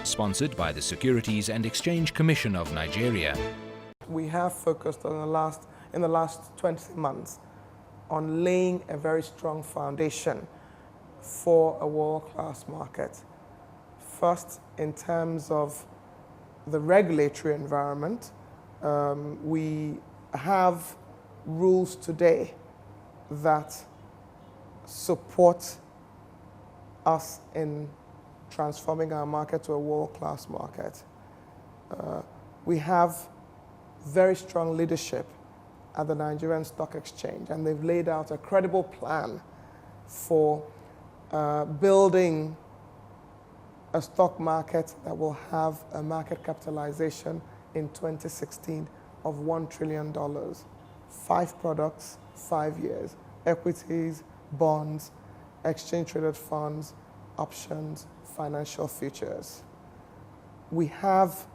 sponsored by the Securities and Exchange Commission of Nigeria. We have focused on in the last 20 months on laying a very strong foundation for a world-class market. First, in terms of the regulatory environment, we have rules today that support us in transforming our market to a world-class market. We have very strong leadership at the Nigerian Stock Exchange, and they've laid out a credible plan for building a stock market that will have a market capitalization in 2016 of $1 trillion. 5 products, 5 years: equities, bonds, exchange-traded funds, options, financial futures. We have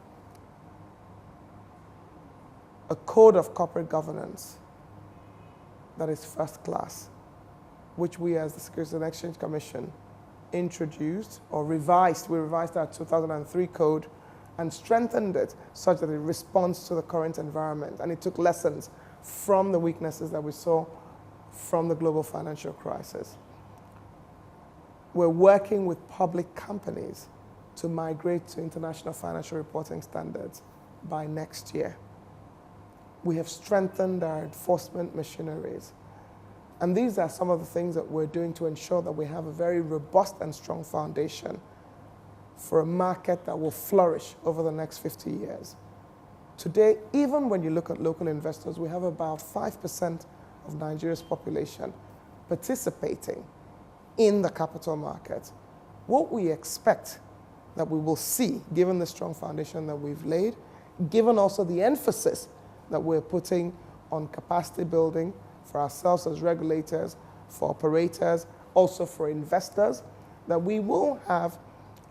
a code of corporate governance that is first class, which we as the Securities and Exchange Commission introduced or revised. We revised our 2003 code and strengthened it such that it responds to the current environment, and it took lessons from the weaknesses that we saw from the global financial crisis. We're working with public companies to migrate to international financial reporting standards by next year. We have strengthened our enforcement machineries. And these are some of the things that we're doing to ensure that we have a very robust and strong foundation for a market that will flourish over the next 50 years. Today, even when you look at local investors, we have about 5% of Nigeria's population participating in the capital market. What we expect that we will see, given the strong foundation that we've laid, given also the emphasis that we're putting on capacity building for ourselves as regulators, for operators, also for investors, that we will have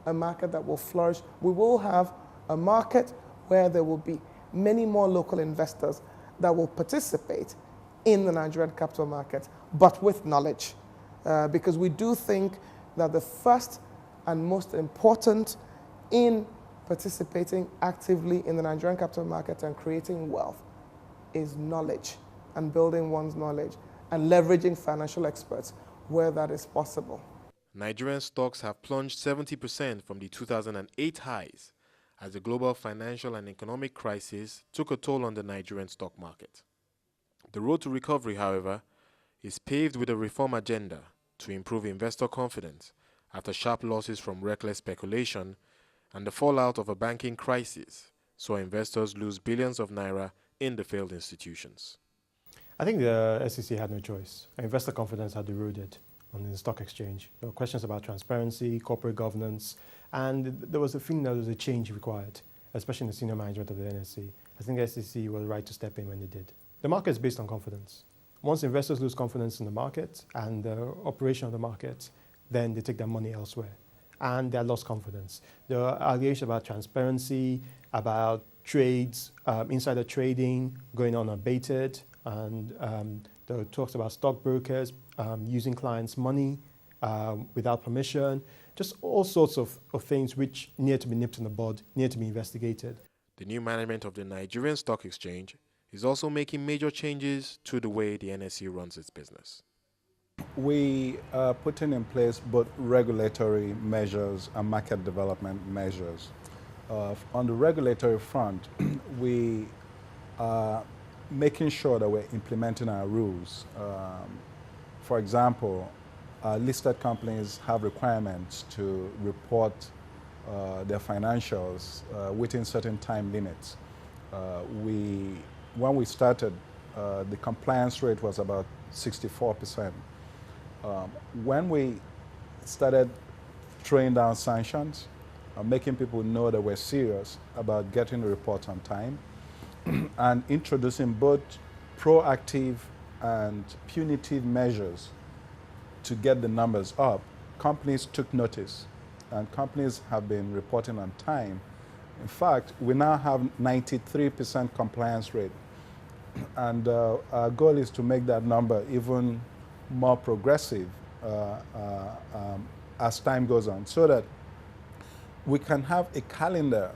a market that will flourish. We will have a market where there will be many more local investors that will participate in the Nigerian capital market, but with knowledge. Because we do think that the first and most important in participating actively in the Nigerian capital market and creating wealth is knowledge, and building one's knowledge and leveraging financial experts where that is possible. Nigerian stocks have plunged 70% from the 2008 highs as the global financial and economic crisis took a toll on the Nigerian stock market. The road to recovery, however, is paved with a reform agenda to improve investor confidence after sharp losses from reckless speculation and the fallout of a banking crisis saw investors lose billions of naira in the failed institutions. I think the SEC had no choice. Investor confidence had eroded on the stock exchange. There were questions about transparency, corporate governance, and there was a feeling that there was a change required, especially in the senior management of the NSE. I think the SEC was right to step in when they did. The market is based on confidence. Once investors lose confidence in the market and the operation of the market, then they take their money elsewhere, and they lost confidence. There are allegations about transparency, about trades, insider trading going on unabated, and there were talks about stockbrokers using clients' money without permission, just all sorts of things which need to be nipped in the bud, need to be investigated. The new management of the Nigerian Stock Exchange is also making major changes to the way the NSE runs its business. We are putting in place both regulatory measures and market development measures. On the regulatory front, we are making sure that we're implementing our rules. For example, listed companies have requirements to report their financials within certain time limits. When we started, the compliance rate was about 64%. When we started throwing down sanctions, making people know that we're serious about getting the report on time, and introducing both proactive and punitive measures to get the numbers up, companies took notice, and companies have been reporting on time. In fact, we now have 93% compliance rate, and our goal is to make that number even more progressive as time goes on, so that we can have a calendar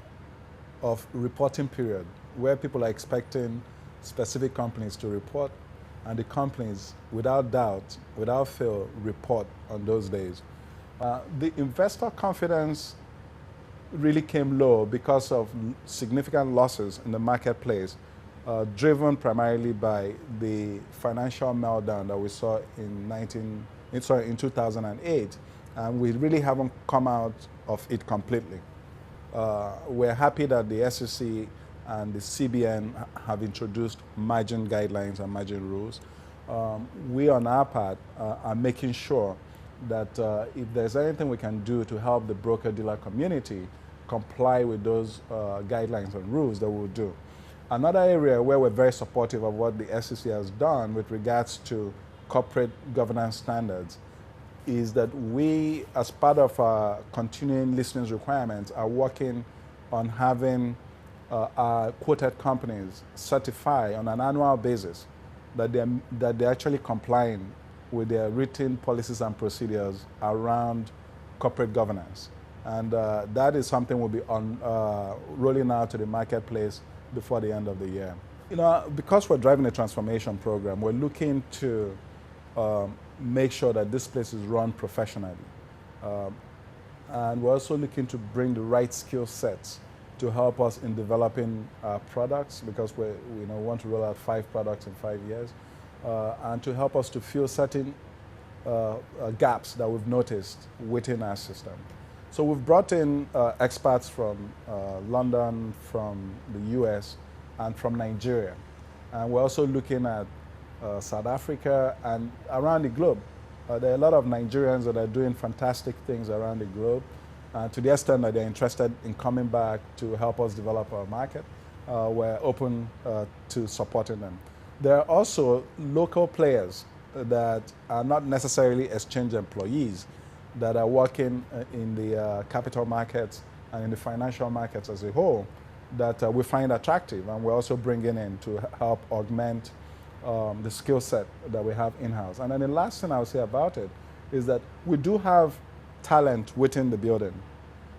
of reporting period where people are expecting specific companies to report, and the companies, without doubt, without fail, report on those days. The investor confidence really came low because of significant losses in the marketplace, driven primarily by the financial meltdown that we saw in 2008, and we really haven't come out of it completely. We're happy that the SEC and the CBN have introduced margin guidelines and margin rules. We on our part are making sure that if there's anything we can do to help the broker-dealer community comply with those guidelines and rules, that we'll do. Another area where we're very supportive of what the SEC has done with regards to corporate governance standards is that we, as part of our continuing listings requirements, are working on having our quoted companies certify on an annual basis that they're actually complying with their written policies and procedures around corporate governance. And that is something we'll be rolling out to the marketplace before the end of the year. Because we're driving a transformation program, we're looking to make sure that this place is run professionally. And we're also looking to bring the right skill sets to help us in developing products, because we want to roll out 5 products in 5 years, and to help us to fill certain gaps that we've noticed within our system. So we've brought in experts from London, from the US, and from Nigeria. And we're also looking at South Africa and around the globe. There are a lot of Nigerians that are doing fantastic things around the globe, to the extent that they're interested in coming back to help us develop our market. We're open to supporting them. There are also local players that are not necessarily exchange employees that are working in the capital markets and in the financial markets as a whole that we find attractive, and we're also bringing in to help augment the skill set that we have in-house. And then the last thing I would say about it is that we do have talent within the building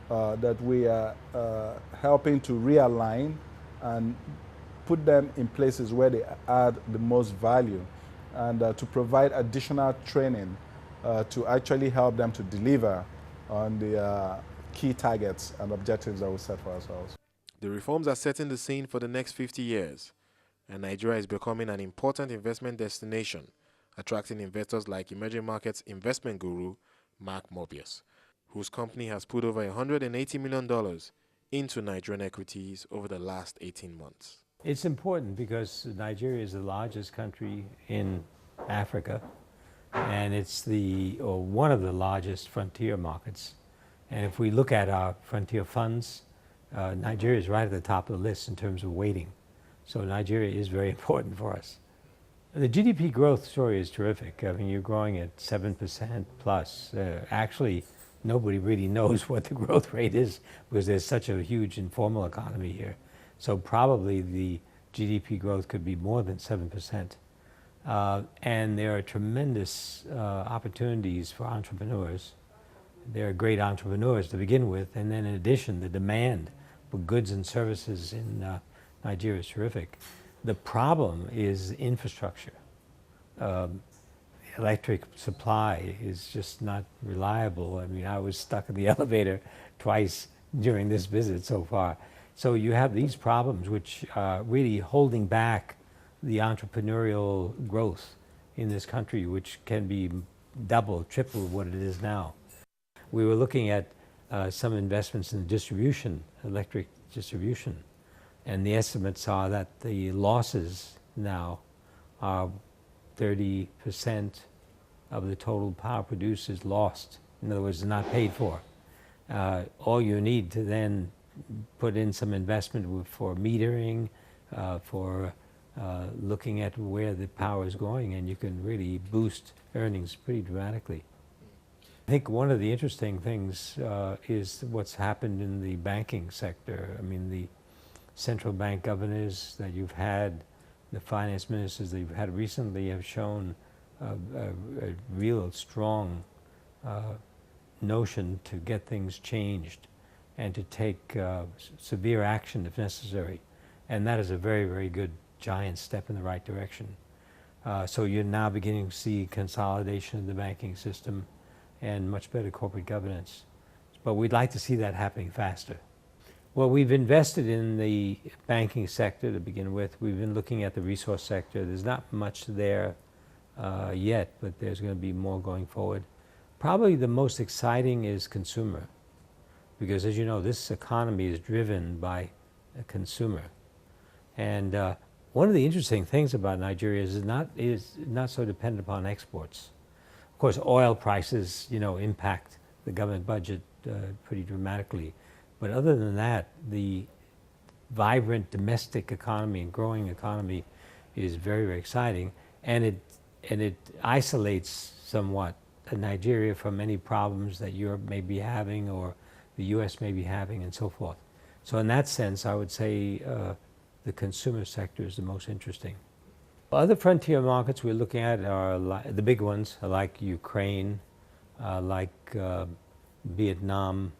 that we are helping to realign and put them in places where they add the most value, and to provide additional training to actually help them to deliver on the key targets and objectives that we set for ourselves. The reforms are setting the scene for the next 50 years, and Nigeria is becoming an important investment destination, attracting investors like emerging markets investment guru Mark Morbius, whose company has put over $180 million into Nigerian equities over the last 18 months. It's important because Nigeria is the largest country in Africa, and it's one of the largest frontier markets. And if we look at our frontier funds, Nigeria is right at the top of the list in terms of weighting. So Nigeria is very important for us. The GDP growth story is terrific. I mean, you're growing at 7% plus. Actually, nobody really knows what the growth rate is because there's such a huge informal economy here. So probably the GDP growth could be more than 7%. And there are tremendous opportunities for entrepreneurs. There are great entrepreneurs to begin with, and then in addition, the demand for goods and services in Nigeria is terrific. The problem is infrastructure. Electric supply is just not reliable. I mean, I was stuck in the elevator twice during this visit so far. So you have these problems which are really holding back the entrepreneurial growth in this country, which can be double, triple what it is now. We were looking at some investments in distribution, electric distribution, and the estimates are that the losses now are 30% of the total power produced is lost. In other words, not paid for. All you need to then put in some investment for metering, for looking at where the power is going, and you can really boost earnings pretty dramatically. I think one of the interesting things is what's happened in the banking sector. I mean, the central bank governors that you've had, the finance ministers that you've had recently have shown a real strong notion to get things changed. and to take severe action if necessary. And that is a very, very good giant step in the right direction. So you're now beginning to see consolidation of the banking system and much better corporate governance. But we'd like to see that happening faster. Well, we've invested in the banking sector to begin with. We've been looking at the resource sector. There's not much there yet, but there's going to be more going forward. Probably the most exciting is consumer, because as you know, this economy is driven by a consumer. And one of the interesting things about Nigeria is not so dependent upon exports. Of course, oil prices, impact the government budget pretty dramatically. But other than that, the vibrant domestic economy and growing economy is very, very exciting, and it isolates somewhat Nigeria from any problems that Europe may be having or the U.S. may be having, and so forth. So in that sense, I would say the consumer sector is the most interesting. Other frontier markets we're looking at are the big ones, like Ukraine, like Vietnam,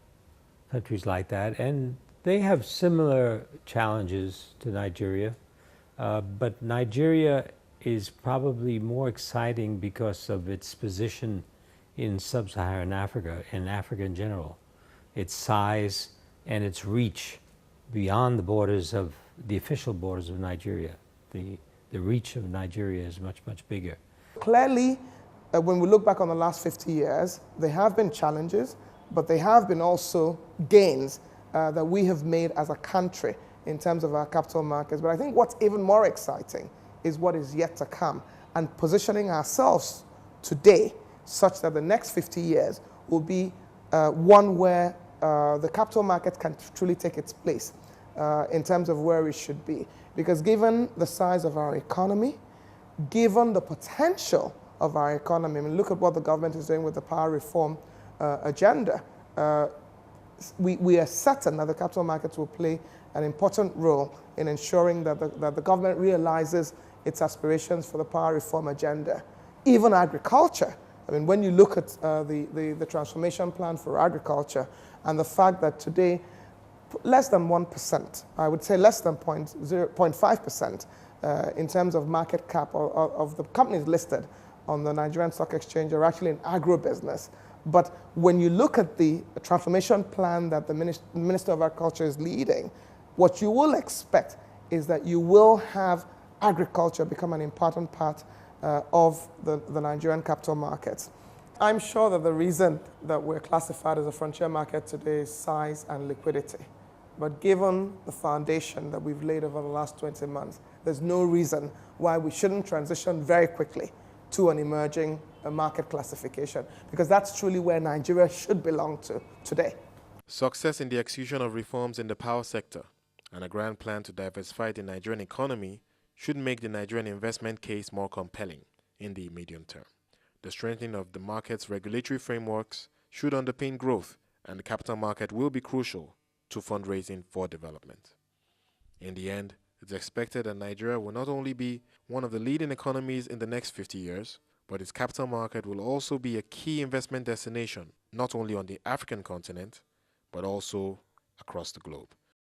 countries like that, and they have similar challenges to Nigeria, but Nigeria is probably more exciting because of its position in sub-Saharan Africa and Africa in general, its size and its reach beyond the borders of the official borders of Nigeria. The reach of Nigeria is much, much bigger. Clearly, when we look back on the last 50 years, there have been challenges, but there have been also gains that we have made as a country in terms of our capital markets. But I think what's even more exciting is what is yet to come, and positioning ourselves today such that the next 50 years will be one where the capital market can truly take its place in terms of where it should be. Because given the size of our economy, given the potential of our economy, I mean, look at what the government is doing with the power reform agenda. We are certain that the capital markets will play an important role in ensuring that the government realizes its aspirations for the power reform agenda. Even agriculture. I mean, when you look at the transformation plan for agriculture and the fact that today less than 1%, I would say less than 0.5% in terms of market cap of the companies listed on the Nigerian Stock Exchange are actually in agribusiness. But when you look at the transformation plan that the Minister of Agriculture is leading, what you will expect is that you will have agriculture become an important part of the Nigerian capital markets. I'm sure that the reason that we're classified as a frontier market today is size and liquidity. But given the foundation that we've laid over the last 20 months, there's no reason why we shouldn't transition very quickly to an emerging market classification, because that's truly where Nigeria should belong to today. Success in the execution of reforms in the power sector and a grand plan to diversify the Nigerian economy should make the Nigerian investment case more compelling in the medium term. The strengthening of the market's regulatory frameworks should underpin growth, and the capital market will be crucial to fundraising for development. In the end, it's expected that Nigeria will not only be one of the leading economies in the next 50 years, but its capital market will also be a key investment destination, not only on the African continent, but also across the globe.